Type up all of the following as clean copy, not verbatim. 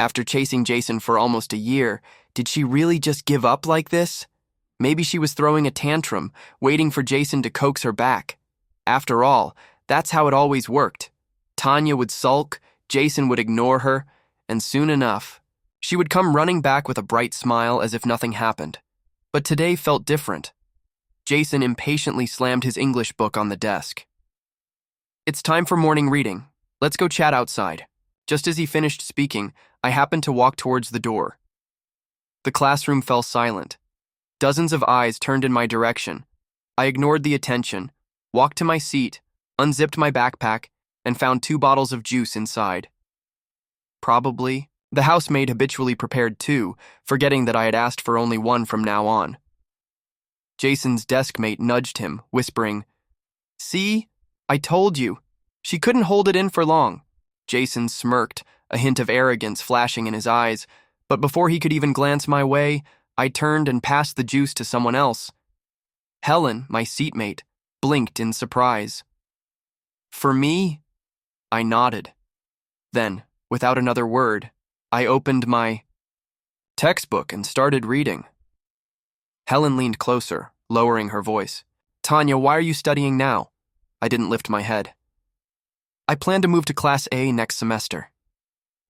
After chasing Jason for almost a year, did she really just give up like this? Maybe she was throwing a tantrum, waiting for Jason to coax her back. After all, that's how it always worked. Tanya would sulk, Jason would ignore her, and soon enough, she would come running back with a bright smile as if nothing happened. But today felt different. Jason impatiently slammed his English book on the desk. "It's time for morning reading. Let's go chat outside." Just as he finished speaking, I happened to walk towards the door. The classroom fell silent. Dozens of eyes turned in my direction. I ignored the attention, walked to my seat, unzipped my backpack, and found 2 bottles of juice inside. Probably, the housemaid habitually prepared 2, forgetting that I had asked for only 1 from now on. Jason's desk mate nudged him, whispering, "See? I told you. She couldn't hold it in for long." Jason smirked, a hint of arrogance flashing in his eyes, but before he could even glance my way, I turned and passed the juice to someone else. Helen, my seatmate, blinked in surprise. "For me?" I nodded. Then, without another word, I opened my textbook and started reading. Helen leaned closer, lowering her voice. "Tanya, why are you studying now?" I didn't lift my head. "I plan to move to Class A next semester."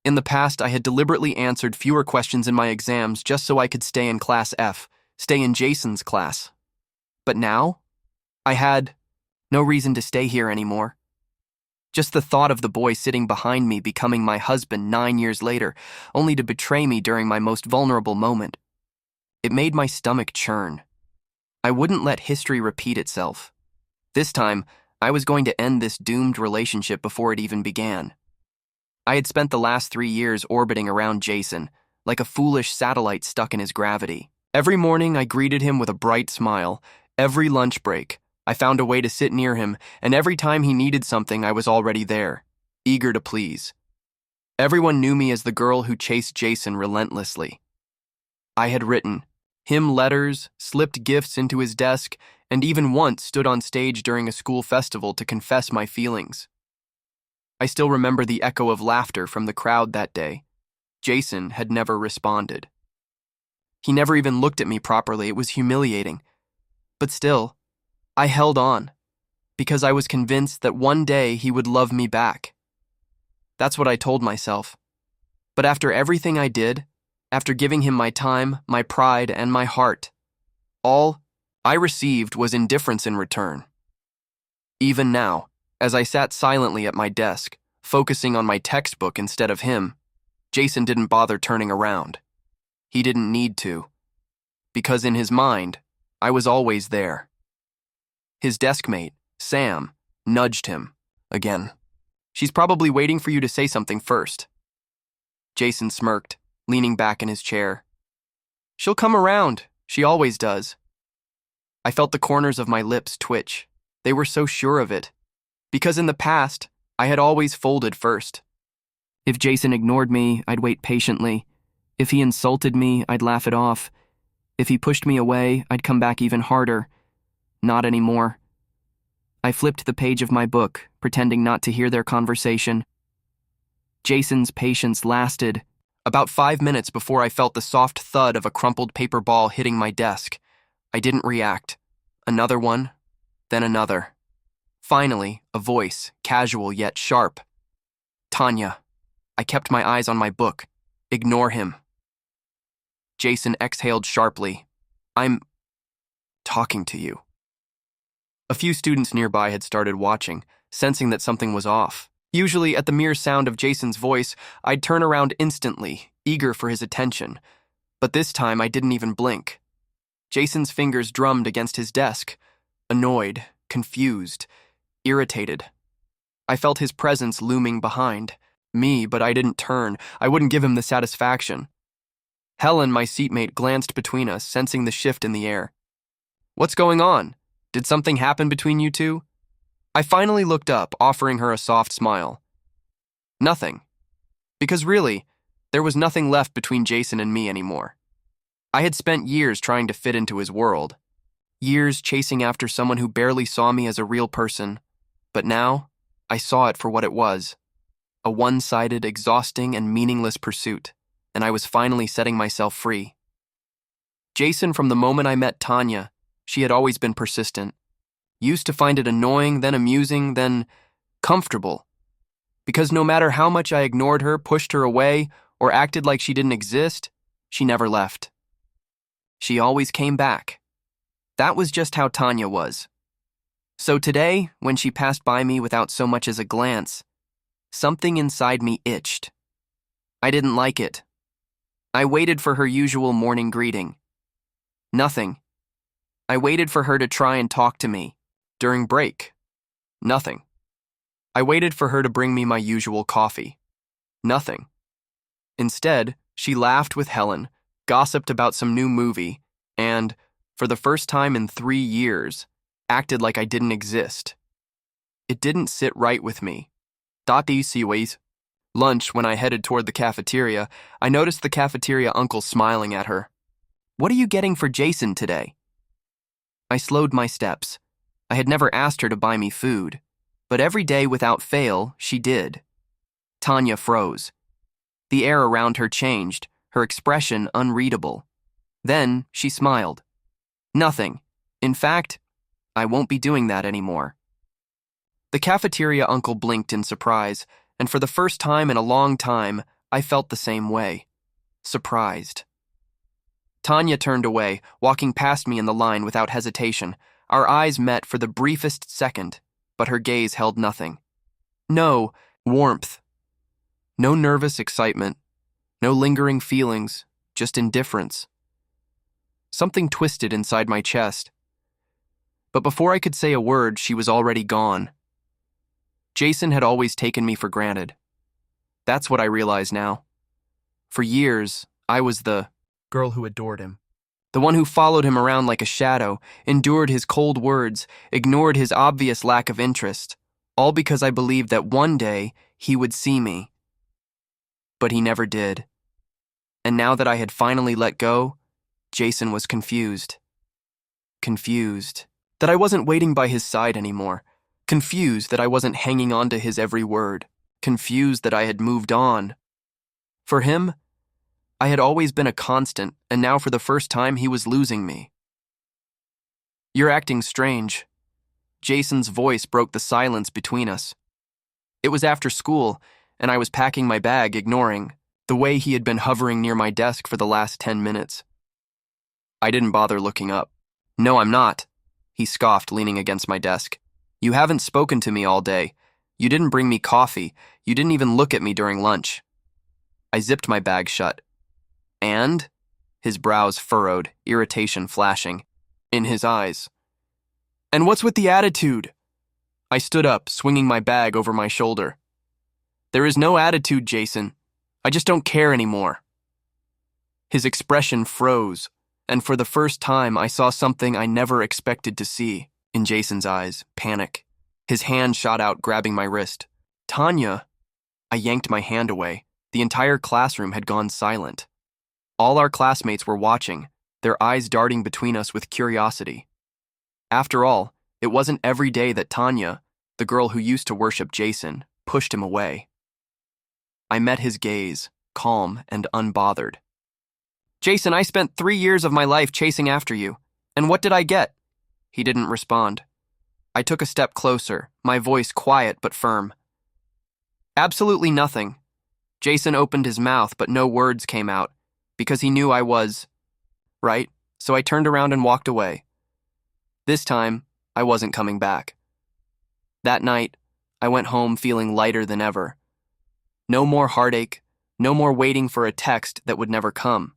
In the past, I had deliberately answered fewer questions in my exams just so I could stay in Class F, stay in Jason's class. But now, I had no reason to stay here anymore. Just the thought of the boy sitting behind me becoming my husband 9 years later, only to betray me during my most vulnerable moment. It made my stomach churn. I wouldn't let history repeat itself. This time, I was going to end this doomed relationship before it even began. I had spent the last 3 years orbiting around Jason, like a foolish satellite stuck in his gravity. Every morning, I greeted him with a bright smile. Every lunch break, I found a way to sit near him, and every time he needed something, I was already there, eager to please. Everyone knew me as the girl who chased Jason relentlessly. I had written him letters, slipped gifts into his desk, and even once stood on stage during a school festival to confess my feelings. I still remember the echo of laughter from the crowd that day. Jason had never responded. He never even looked at me properly. It was humiliating. But still, I held on, because I was convinced that one day he would love me back. That's what I told myself. But after everything I did, after giving him my time, my pride, and my heart, all I received was indifference in return. Even now, as I sat silently at my desk, focusing on my textbook instead of him, Jason didn't bother turning around. He didn't need to, because in his mind, I was always there. His deskmate, Sam, nudged him again. "She's probably waiting for you to say something first." Jason smirked, leaning back in his chair. "She'll come around. She always does." I felt the corners of my lips twitch. They were so sure of it. Because in the past, I had always folded first. If Jason ignored me, I'd wait patiently. If he insulted me, I'd laugh it off. If he pushed me away, I'd come back even harder. Not anymore. I flipped the page of my book, pretending not to hear their conversation. Jason's patience lasted about 5 minutes before I felt the soft thud of a crumpled paper ball hitting my desk. I didn't react. Another one, then another. Finally, a voice, casual yet sharp. "Tanya." I kept my eyes on my book. "Ignore him." Jason exhaled sharply. "I'm talking to you." A few students nearby had started watching, sensing that something was off. Usually, at the mere sound of Jason's voice, I'd turn around instantly, eager for his attention. But this time, I didn't even blink. Jason's fingers drummed against his desk, annoyed, confused, irritated. I felt his presence looming behind me, but I didn't turn. I wouldn't give him the satisfaction. Helen, my seatmate, glanced between us, sensing the shift in the air. "What's going on? Did something happen between you two?" I finally looked up, offering her a soft smile. Nothing. Because really, there was nothing left between Jason and me anymore. I had spent years trying to fit into his world. Years chasing after someone who barely saw me as a real person. But now, I saw it for what it was. A one-sided, exhausting, and meaningless pursuit. and I was finally setting myself free. Jason, from the moment I met Tanya, she had always been persistent. Used to find it annoying, then amusing, then comfortable. Because no matter how much I ignored her, pushed her away, or acted like she didn't exist, she never left. She always came back. That was just how Tanya was. So today, when she passed by me without so much as a glance, something inside me itched. I didn't like it. I waited for her usual morning greeting. Nothing. I waited for her to try and talk to me. During break. Nothing. I waited for her to bring me my usual coffee. Nothing. Instead, she laughed with Helen, gossiped about some new movie, and, for the first time in 3 years, acted like I didn't exist. It didn't sit right with me. Lunch, when I headed toward the cafeteria, I noticed the cafeteria uncle smiling at her. "What are you getting for Jason today?" I slowed my steps. I had never asked her to buy me food, but every day without fail, she did. Tanya froze. The air around her changed, her expression unreadable. Then she smiled. "Nothing. In fact, I won't be doing that anymore." The cafeteria uncle blinked in surprise, and for the first time in a long time, I felt the same way. Surprised. Tanya turned away, walking past me in the line without hesitation. Our eyes met for the briefest second, but her gaze held nothing. No warmth. No nervous excitement. No lingering feelings, just indifference. Something twisted inside my chest. But before I could say a word, she was already gone. Jason had always taken me for granted. That's what I realize now. For years, I was the girl who adored him. The one who followed him around like a shadow, endured his cold words, ignored his obvious lack of interest, all because I believed that one day he would see me. But he never did. And now that I had finally let go, Jason was confused. Confused that I wasn't waiting by his side anymore. Confused that I wasn't hanging on to his every word. Confused that I had moved on. For him, I had always been a constant, and now for the first time he was losing me. "You're acting strange." Jason's voice broke the silence between us. It was after school, and I was packing my bag, ignoring the way he had been hovering near my desk for the last 10 minutes. I didn't bother looking up. "No, I'm not," he scoffed, leaning against my desk. "You haven't spoken to me all day. You didn't bring me coffee. You didn't even look at me during lunch." I zipped my bag shut. "And?" His brows furrowed, irritation flashing in his eyes. "And what's with the attitude?" I stood up, swinging my bag over my shoulder. "There is no attitude, Jason. I just don't care anymore." His expression froze, and for the first time I saw something I never expected to see in Jason's eyes: panic. His hand shot out, grabbing my wrist. "Tanya!" I yanked my hand away. The entire classroom had gone silent. All our classmates were watching, their eyes darting between us with curiosity. After all, it wasn't every day that Tanya, the girl who used to worship Jason, pushed him away. I met his gaze, calm and unbothered. "Jason, I spent 3 years of my life chasing after you. And what did I get?" He didn't respond. I took a step closer, my voice quiet but firm. "Absolutely nothing." Jason opened his mouth, but no words came out, because he knew I was right, so I turned around and walked away. This time, I wasn't coming back. That night, I went home feeling lighter than ever. No more heartache, no more waiting for a text that would never come.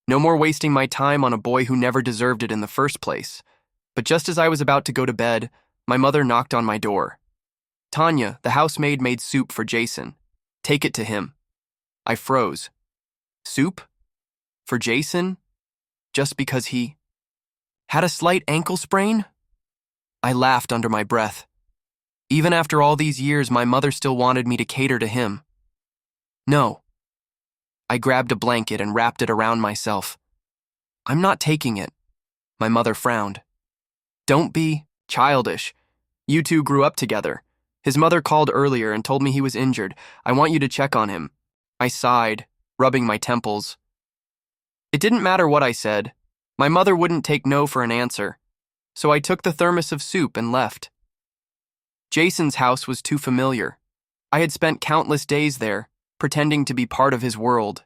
No more wasting my time on a boy who never deserved it in the first place. But just as I was about to go to bed, my mother knocked on my door. "Tanya, the housemaid, made soup for Jason. Take it to him." I froze. Soup? For Jason? Just because he had a slight ankle sprain? I laughed under my breath. Even after all these years, my mother still wanted me to cater to him. No. I grabbed a blanket and wrapped it around myself. "I'm not taking it." My mother frowned. "Don't be childish. You two grew up together. His mother called earlier and told me he was injured. I want you to check on him." I sighed, rubbing my temples. It didn't matter what I said. My mother wouldn't take no for an answer, so I took the thermos of soup and left. Jason's house was too familiar. I had spent countless days there, pretending to be part of his world.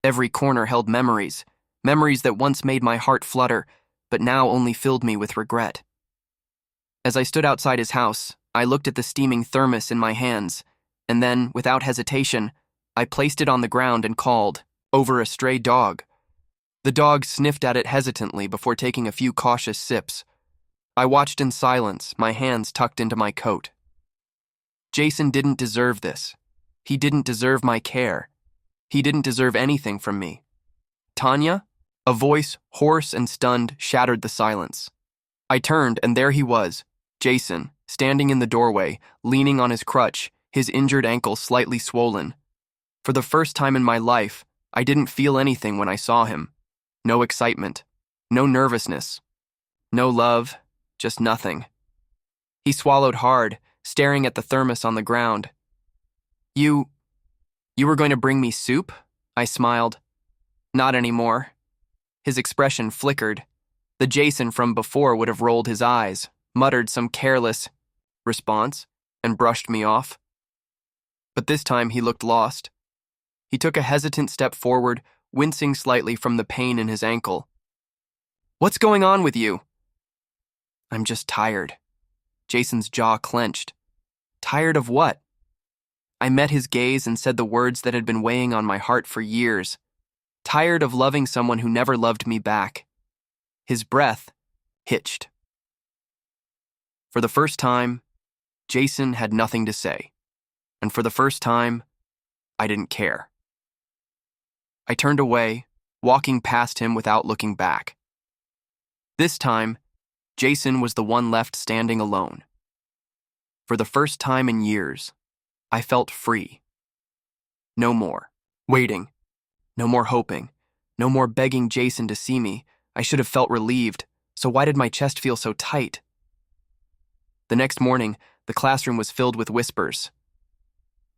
Every corner held memories, memories that once made my heart flutter, but now only filled me with regret. As I stood outside his house, I looked at the steaming thermos in my hands, and then, without hesitation, I placed it on the ground and called, over a stray dog. The dog sniffed at it hesitantly before taking a few cautious sips. I watched in silence, my hands tucked into my coat. Jason didn't deserve this. He didn't deserve my care. He didn't deserve anything from me. Tania? A voice, hoarse and stunned, shattered the silence. I turned, and there he was, Jason, standing in the doorway, leaning on his crutch, his injured ankle slightly swollen. For the first time in my life, I didn't feel anything when I saw him. No excitement, no nervousness, no love, just nothing. He swallowed hard, staring at the thermos on the ground. You were going to bring me soup? I smiled. Not anymore. His expression flickered. The Jason from before would have rolled his eyes, muttered some careless response, and brushed me off. But this time he looked lost. He took a hesitant step forward, wincing slightly from the pain in his ankle. What's going on with you? I'm just tired. Jason's jaw clenched. Tired of what? I met his gaze and said the words that had been weighing on my heart for years. Tired of loving someone who never loved me back. His breath hitched. For the first time, Jason had nothing to say. And for the first time, I didn't care. I turned away, walking past him without looking back. This time, Jason was the one left standing alone. For the first time in years, I felt free. No more waiting, no more hoping, no more begging Jason to see me. I should have felt relieved, so why did my chest feel so tight? The next morning, the classroom was filled with whispers.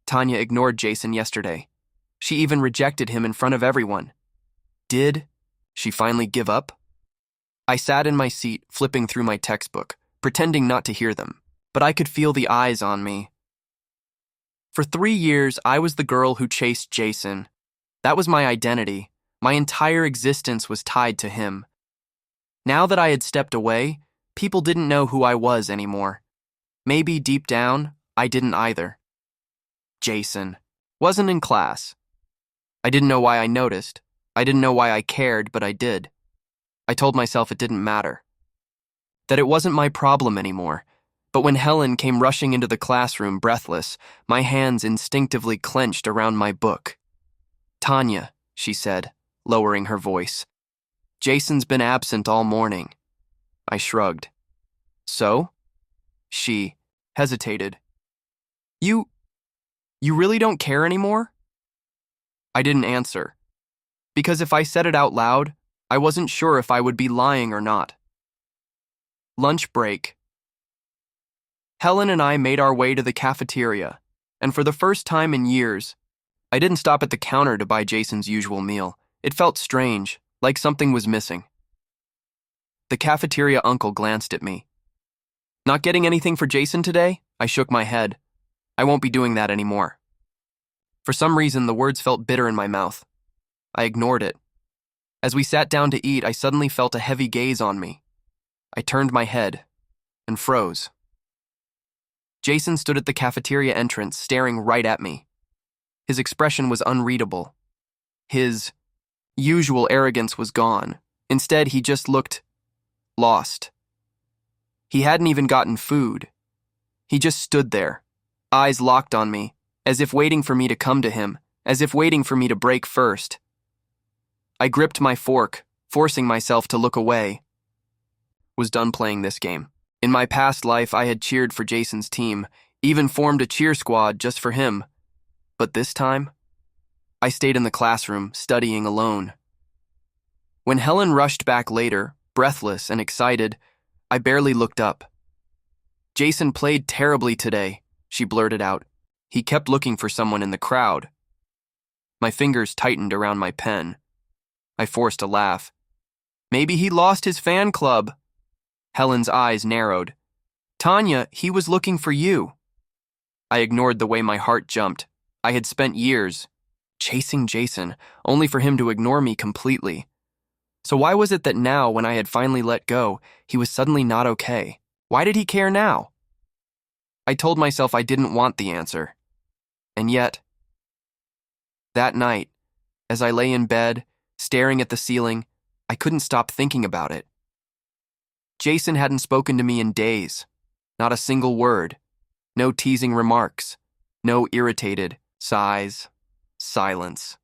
Tania ignored Jason yesterday. She even rejected him in front of everyone. Did she finally give up? I sat in my seat, flipping through my textbook, pretending not to hear them, but I could feel the eyes on me. For 3 years, I was the girl who chased Jason. That was my identity. My entire existence was tied to him. Now that I had stepped away, people didn't know who I was anymore. Maybe deep down, I didn't either. Jason wasn't in class. I didn't know why I noticed. I didn't know why I cared, but I did. I told myself it didn't matter. That it wasn't my problem anymore. But when Helen came rushing into the classroom breathless, my hands instinctively clenched around my book. Tania, she said, lowering her voice. Jason's been absent all morning. I shrugged. So? She hesitated. You really don't care anymore? I didn't answer. Because if I said it out loud, I wasn't sure if I would be lying or not. Lunch break. Helen and I made our way to the cafeteria, and for the first time in years, I didn't stop at the counter to buy Jason's usual meal. It felt strange, like something was missing. The cafeteria uncle glanced at me. Not getting anything for Jason today? I shook my head. I won't be doing that anymore. For some reason, the words felt bitter in my mouth. I ignored it. As we sat down to eat, I suddenly felt a heavy gaze on me. I turned my head and froze. Jason stood at the cafeteria entrance, staring right at me. His expression was unreadable. His usual arrogance was gone. Instead, he just looked lost. He hadn't even gotten food. He just stood there, eyes locked on me, as if waiting for me to come to him, as if waiting for me to break first. I gripped my fork, forcing myself to look away. Was done playing this game. In my past life, I had cheered for Jason's team, even formed a cheer squad just for him. But this time, I stayed in the classroom, studying alone. When Helen rushed back later, breathless and excited, I barely looked up. Jason played terribly today, she blurted out. He kept looking for someone in the crowd. My fingers tightened around my pen. I forced a laugh. Maybe he lost his fan club. Helen's eyes narrowed. Tanya, he was looking for you. I ignored the way my heart jumped. I had spent years chasing Jason, only for him to ignore me completely. So why was it that now, when I had finally let go, he was suddenly not okay? Why did he care now? I told myself I didn't want the answer. And yet, that night, as I lay in bed, staring at the ceiling, I couldn't stop thinking about it. Jason hadn't spoken to me in days. Not a single word. No teasing remarks. No irritated sighs. Silence.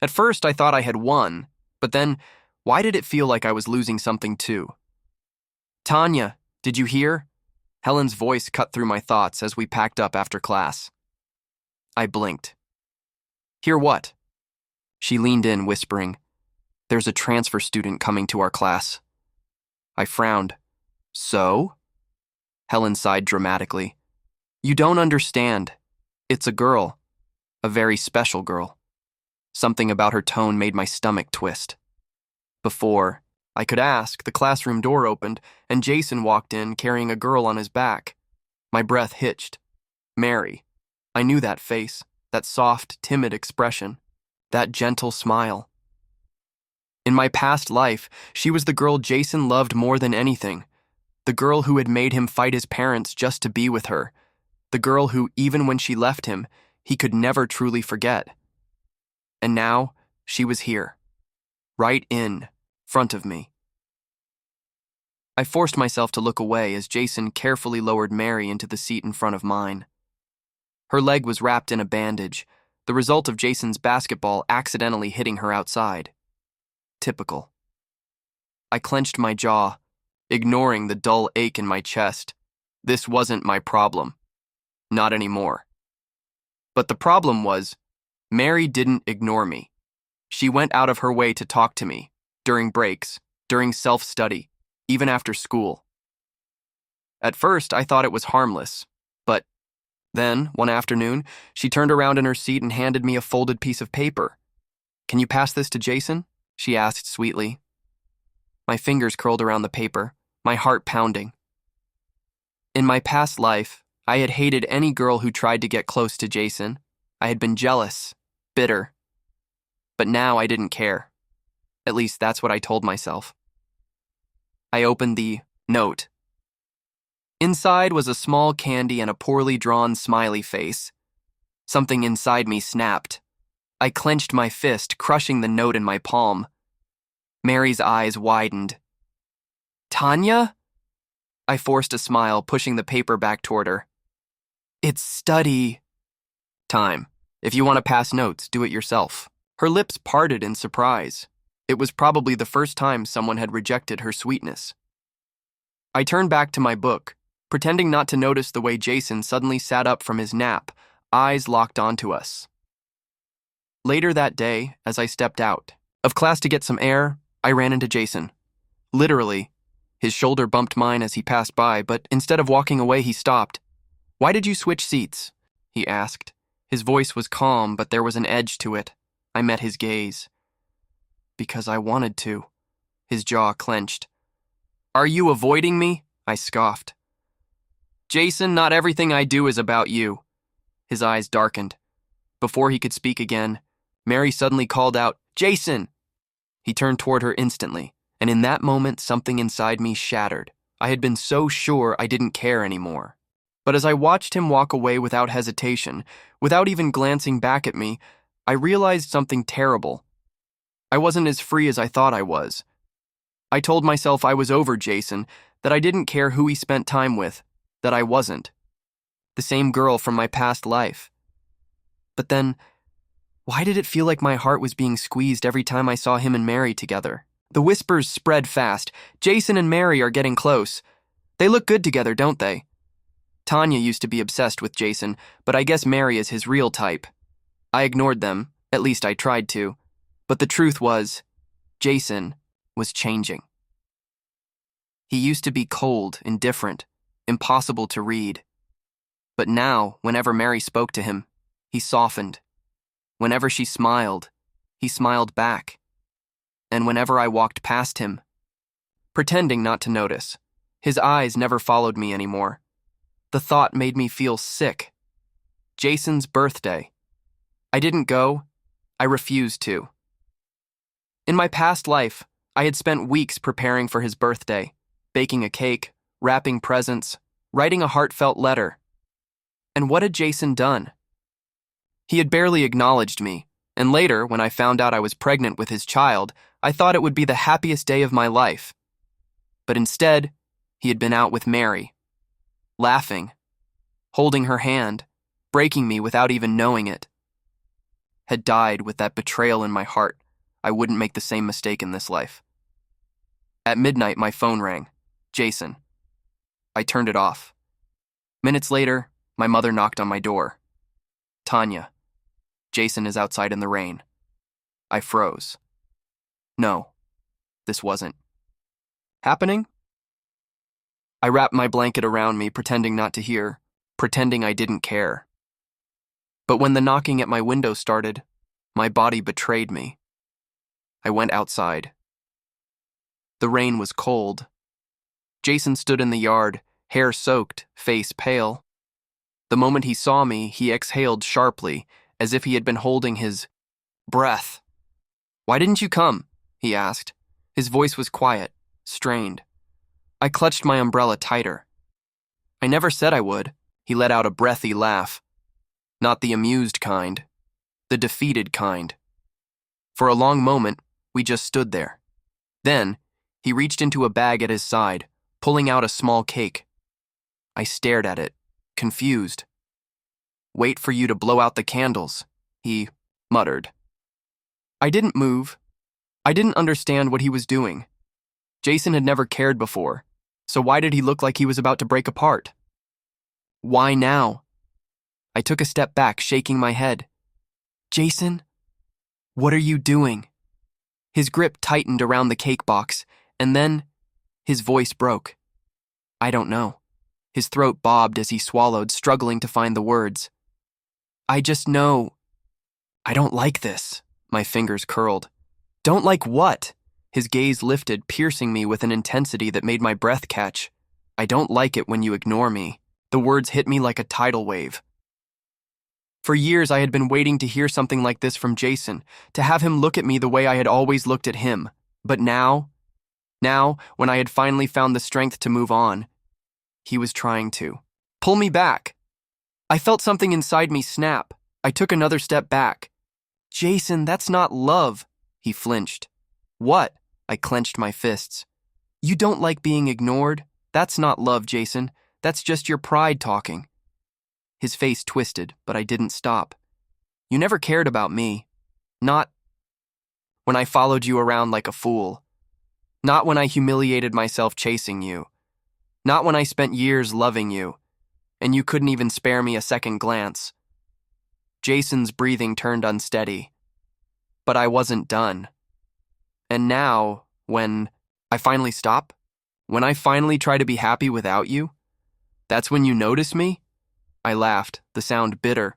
At first, I thought I had won, but then, why did it feel like I was losing something too? Tanya, did you hear? Helen's voice cut through my thoughts as we packed up after class. I blinked. Hear what? She leaned in, whispering, There's a transfer student coming to our class. I frowned. So? Helen sighed dramatically. You don't understand. It's a girl. A very special girl. Something about her tone made my stomach twist. Before I could ask, the classroom door opened, and Jason walked in carrying a girl on his back. My breath hitched. Mary. I knew that face, that soft, timid expression, that gentle smile. In my past life, she was the girl Jason loved more than anything. The girl who had made him fight his parents just to be with her. The girl who, even when she left him, he could never truly forget. And now, she was here. Right in front of me. I forced myself to look away as Jason carefully lowered Mary into the seat in front of mine. Her leg was wrapped in a bandage, the result of Jason's basketball accidentally hitting her outside. Typical. I clenched my jaw, ignoring the dull ache in my chest. This wasn't my problem. Not anymore. But the problem was, Mary didn't ignore me. She went out of her way to talk to me, during breaks, during self-study, even after school. At first, I thought it was harmless, but then, one afternoon, she turned around in her seat and handed me a folded piece of paper. Can you pass this to Jason? She asked sweetly. My fingers curled around the paper, my heart pounding. In my past life, I had hated any girl who tried to get close to Jason. I had been jealous, bitter. But now I didn't care. At least that's what I told myself. I opened the note. Inside was a small candy and a poorly drawn smiley face. Something inside me snapped. I clenched my fist, crushing the note in my palm. Mary's eyes widened. Tanya? I forced a smile, pushing the paper back toward her. It's study time. If you want to pass notes, do it yourself. Her lips parted in surprise. It was probably the first time someone had rejected her sweetness. I turned back to my book, pretending not to notice the way Jason suddenly sat up from his nap, eyes locked onto us. Later that day, as I stepped out of class to get some air, I ran into Jason. Literally. His shoulder bumped mine as he passed by, but instead of walking away, he stopped. Why did you switch seats? He asked. His voice was calm, but there was an edge to it. I met his gaze. Because I wanted to. His jaw clenched. Are you avoiding me? I scoffed. Jason, not everything I do is about you. His eyes darkened. Before he could speak again, Mary suddenly called out, Jason! He turned toward her instantly, and in that moment something inside me shattered. I had been so sure I didn't care anymore. But as I watched him walk away without hesitation, without even glancing back at me, I realized something terrible. I wasn't as free as I thought I was. I told myself I was over Jason, that I didn't care who he spent time with, that I wasn't. The same girl from my past life. But then, why did it feel like my heart was being squeezed every time I saw him and Mary together? The whispers spread fast. Jason and Mary are getting close. They look good together, don't they? Tanya used to be obsessed with Jason, but I guess Mary is his real type. I ignored them, at least I tried to. But the truth was, Jason was changing. He used to be cold, indifferent, impossible to read. But now, whenever Mary spoke to him, he softened. Whenever she smiled, he smiled back. And whenever I walked past him, pretending not to notice, his eyes never followed me anymore. The thought made me feel sick. Jason's birthday. I didn't go. I refused to. In my past life, I had spent weeks preparing for his birthday, baking a cake, wrapping presents, writing a heartfelt letter. And what had Jason done? He had barely acknowledged me, and later, when I found out I was pregnant with his child, I thought it would be the happiest day of my life. But instead, he had been out with Mary, laughing, holding her hand, breaking me without even knowing it. Had died with that betrayal in my heart. I wouldn't make the same mistake in this life. At midnight, my phone rang. Jason. I turned it off. Minutes later, my mother knocked on my door. Tania. Jason is outside in the rain. I froze. No, this wasn't happening. I wrapped my blanket around me, pretending not to hear, pretending I didn't care. But when the knocking at my window started, my body betrayed me. I went outside. The rain was cold. Jason stood in the yard, hair soaked, face pale. The moment he saw me, he exhaled sharply, as if he had been holding his breath. "Why didn't you come?" he asked. His voice was quiet, strained. I clutched my umbrella tighter. "I never said I would." He let out a breathy laugh. Not the amused kind, the defeated kind. For a long moment, we just stood there. Then, he reached into a bag at his side, pulling out a small cake. I stared at it, confused. "Wait for you to blow out the candles," he muttered. I didn't move. I didn't understand what he was doing. Jason had never cared before, so why did he look like he was about to break apart? Why now? I took a step back, shaking my head. "Jason, what are you doing?" His grip tightened around the cake box, and then his voice broke. "I don't know." His throat bobbed as he swallowed, struggling to find the words. "I just know. I don't like this." My fingers curled. "Don't like what?" His gaze lifted, piercing me with an intensity that made my breath catch. "I don't like it when you ignore me." The words hit me like a tidal wave. For years, I had been waiting to hear something like this from Jason, to have him look at me the way I had always looked at him. But now, when I had finally found the strength to move on, he was trying to pull me back. I felt something inside me snap. I took another step back. "Jason, that's not love." He flinched. "What?" I clenched my fists. "You don't like being ignored? That's not love, Jason. That's just your pride talking." His face twisted, but I didn't stop. "You never cared about me. Not when I followed you around like a fool. Not when I humiliated myself chasing you. Not when I spent years loving you, and you couldn't even spare me a second glance." Jason's breathing turned unsteady. But I wasn't done. "And now, when I finally stop, when I finally try to be happy without you, that's when you notice me?" I laughed, the sound bitter.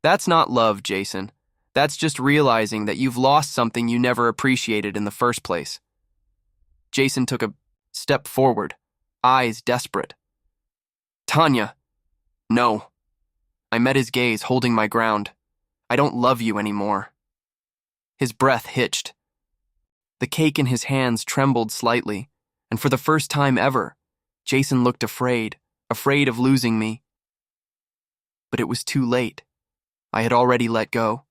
"That's not love, Jason. That's just realizing that you've lost something you never appreciated in the first place." Jason took a step forward, eyes desperate. "Tania." "No." I met his gaze, holding my ground. "I don't love you anymore." His breath hitched. The cake in his hands trembled slightly, and for the first time ever, Jason looked afraid of losing me. But it was too late. I had already let go.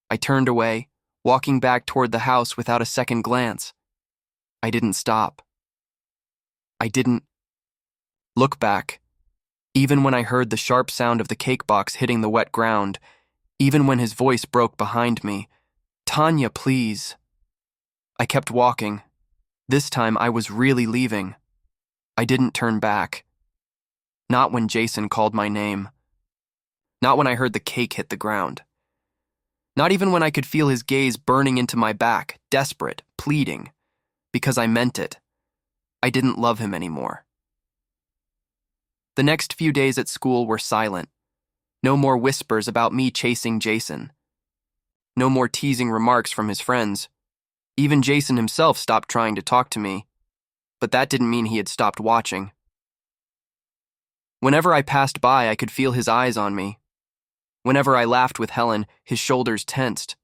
I turned away, walking back toward the house without a second glance. I didn't stop. I didn't look back. Even when I heard the sharp sound of the cake box hitting the wet ground, even when his voice broke behind me, "Tania, please." I kept walking. This time I was really leaving. I didn't turn back. Not when Jason called my name. Not when I heard the cake hit the ground. Not even when I could feel his gaze burning into my back, desperate, pleading. Because I meant it. I didn't love him anymore. The next few days at school were silent. No more whispers about me chasing Jason. No more teasing remarks from his friends. Even Jason himself stopped trying to talk to me, but that didn't mean he had stopped watching. Whenever I passed by, I could feel his eyes on me. Whenever I laughed with Helen, his shoulders tensed.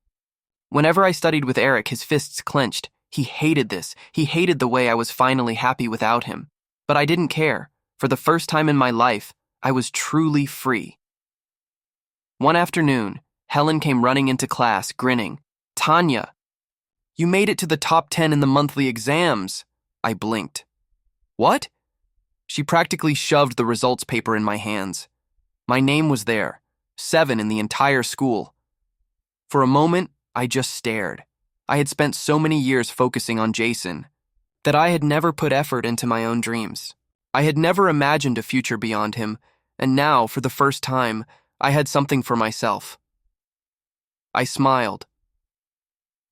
Whenever I studied with Eric, his fists clenched. He hated this. He hated the way I was finally happy without him. But I didn't care. For the first time in my life, I was truly free. One afternoon, Helen came running into class, grinning. "Tania, you made it to the top 10 in the monthly exams." I blinked. "What?" She practically shoved the results paper in my hands. My name was there, 7 in the entire school. For a moment, I just stared. I had spent so many years focusing on Jason that I had never put effort into my own dreams. I had never imagined a future beyond him, and now, for the first time, I had something for myself. I smiled.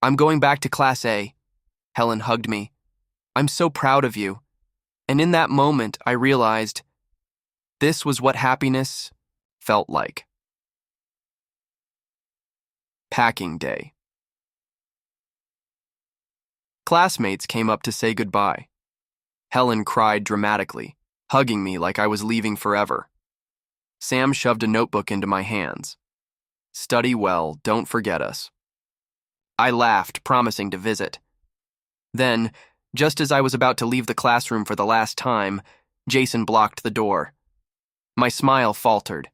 "I'm going back to Class A." Helen hugged me. "I'm so proud of you." And in that moment, I realized this was what happiness felt like. Packing day. Classmates came up to say goodbye. Helen cried dramatically, hugging me like I was leaving forever. Sam shoved a notebook into my hands. "Study well, don't forget us." I laughed, promising to visit. Then, just as I was about to leave the classroom for the last time, Jason blocked the door. My smile faltered.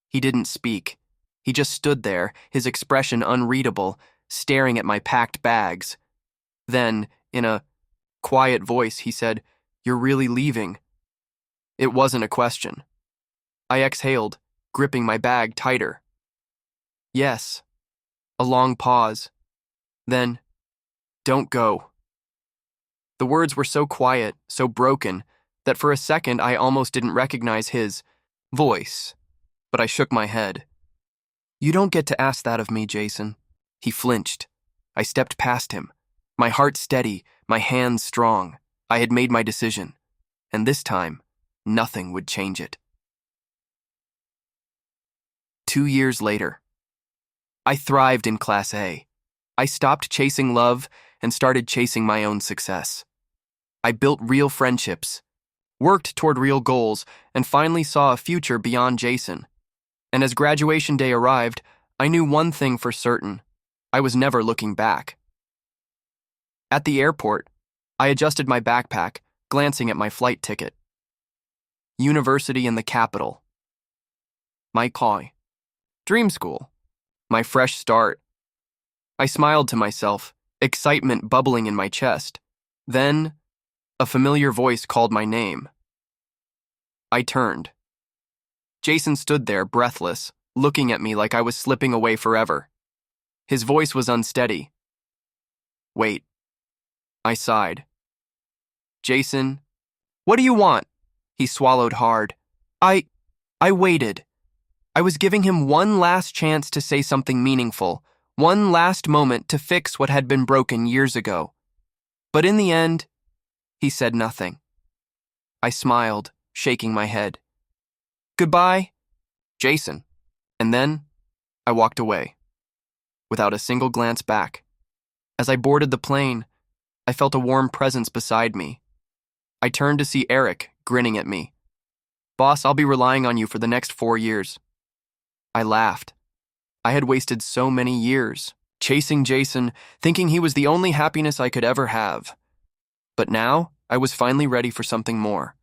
He didn't speak. He just stood there, his expression unreadable, staring at my packed bags. Then, in a quiet voice, he said, "You're really leaving?" It wasn't a question. I exhaled, gripping my bag tighter. "Yes." A long pause. Then, "Don't go." The words were so quiet, so broken, that for a second I almost didn't recognize his voice. But I shook my head. "You don't get to ask that of me, Jason." He flinched. I stepped past him. My heart steady, my hands strong. I had made my decision. And this time, nothing would change it. 2 years later. I thrived in Class A. I stopped chasing love and started chasing my own success. I built real friendships, worked toward real goals, and finally saw a future beyond Jason. And as graduation day arrived, I knew one thing for certain. I was never looking back. At the airport, I adjusted my backpack, glancing at my flight ticket. University in the capital. My call. Dream school. My fresh start. I smiled to myself, excitement bubbling in my chest. Then, a familiar voice called my name. I turned. Jason stood there, breathless, looking at me like I was slipping away forever. His voice was unsteady. "Wait." I sighed. "Jason, what do you want?" He swallowed hard. I waited. I was giving him one last chance to say something meaningful, one last moment to fix what had been broken years ago. But in the end, he said nothing. I smiled, shaking my head. "Goodbye, Jason." And then, I walked away, without a single glance back. As I boarded the plane, I felt a warm presence beside me. I turned to see Eric, grinning at me. "Boss, I'll be relying on you for the next 4 years. I laughed. I had wasted so many years, chasing Jason, thinking he was the only happiness I could ever have. But now, I was finally ready for something more.